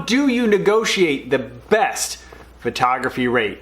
do you negotiate the best photography rate?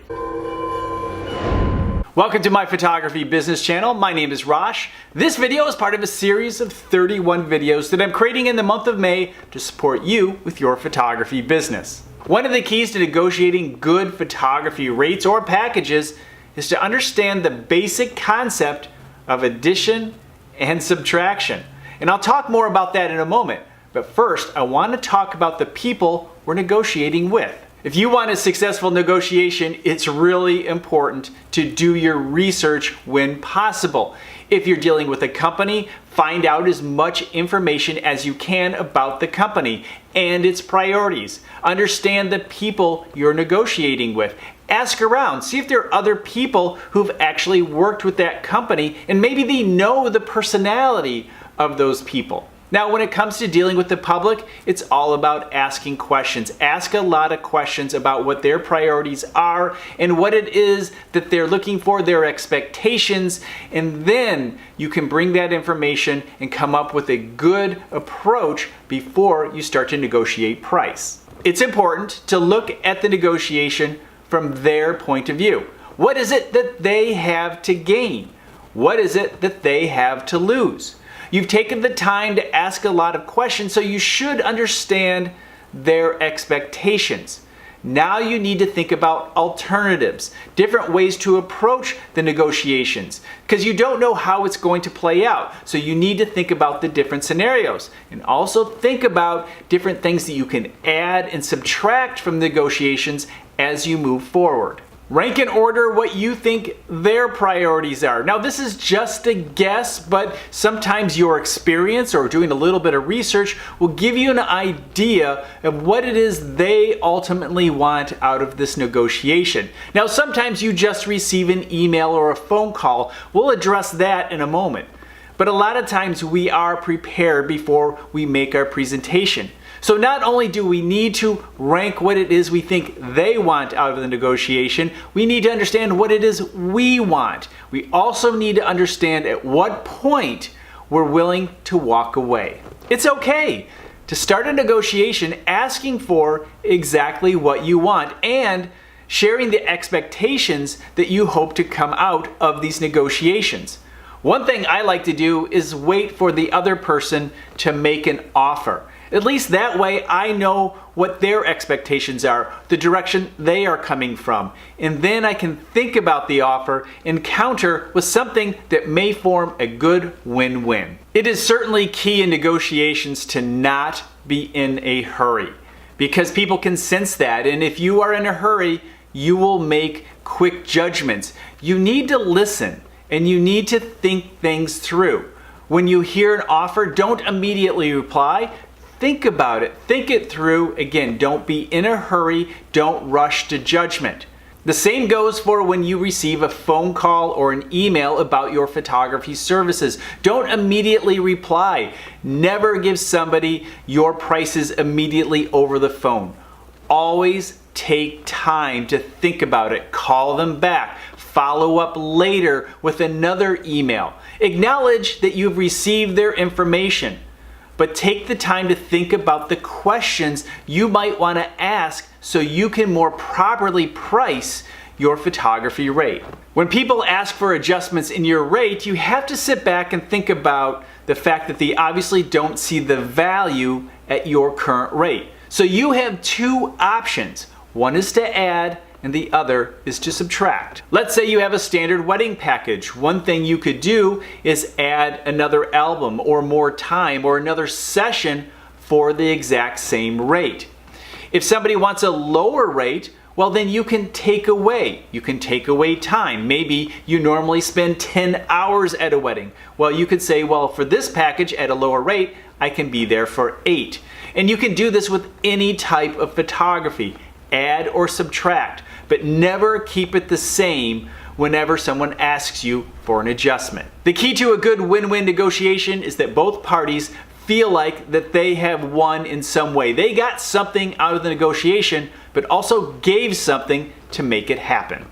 Welcome to my photography business channel. My name is Rosh. This video is part of a series of 31 videos that I'm creating in the month of May to support you with your photography business. One of the keys to negotiating good photography rates or packages is to understand the basic concept of addition and subtraction. And I'll talk more about that in a moment. But first, I want to talk about the people we're negotiating with. If you want a successful negotiation, it's really important to do your research when possible. If you're dealing with a company, find out as much information as you can about the company and its priorities. Understand the people you're negotiating with. Ask around, see if there are other people who've actually worked with that company and maybe they know the personality of those people. Now, when it comes to dealing with the public, it's all about asking questions. Ask a lot of questions about what their priorities are and what it is that they're looking for, their expectations, and then you can bring that information and come up with a good approach before you start to negotiate price. It's important to look at the negotiation from their point of view. What is it that they have to gain? What is it that they have to lose? You've taken the time to ask a lot of questions, so you should understand their expectations. Now you need to think about alternatives, different ways to approach the negotiations, because you don't know how it's going to play out. So you need to think about the different scenarios and also think about different things that you can add and subtract from negotiations as you move forward. Rank and order what you think their priorities are. Now, this is just a guess, but sometimes your experience or doing a little bit of research will give you an idea of what it is they ultimately want out of this negotiation. Now, sometimes you just receive an email or a phone call. We'll address that in a moment. But a lot of times we are prepared before we make our presentation. So not only do we need to rank what it is we think they want out of the negotiation, we need to understand what it is we want. We also need to understand at what point we're willing to walk away. It's okay to start a negotiation asking for exactly what you want and sharing the expectations that you hope to come out of these negotiations. One thing I like to do is wait for the other person to make an offer. At least that way I know what their expectations are, the direction they are coming from. And then I can think about the offer and counter with something that may form a good win-win. It is certainly key in negotiations to not be in a hurry, because people can sense that. And if you are in a hurry, you will make quick judgments. You need to listen and you need to think things through. When you hear an offer, don't immediately reply. Think about it, think it through. Again, don't be in a hurry, don't rush to judgment. The same goes for when you receive a phone call or an email about your photography services. Don't immediately reply. Never give somebody your prices immediately over the phone. Always take time to think about it. Call them back. Follow up later with another email. Acknowledge that you've received their information. But take the time to think about the questions you might want to ask so you can more properly price your photography rate. When people ask for adjustments in your rate, you have to sit back and think about the fact that they obviously don't see the value at your current rate. So you have two options. One is to add and the other is to subtract. Let's say you have a standard wedding package. One thing you could do is add another album or more time or another session for the exact same rate. If somebody wants a lower rate, well, then you can take away. You can take away time. Maybe you normally spend 10 hours at a wedding. Well, you could say, well, for this package at a lower rate, I can be there for 8. And you can do this with any type of photography. Add or subtract, but never keep it the same whenever someone asks you for an adjustment. The key to a good win-win negotiation is that both parties feel like that they have won in some way. They got something out of the negotiation, but also gave something to make it happen.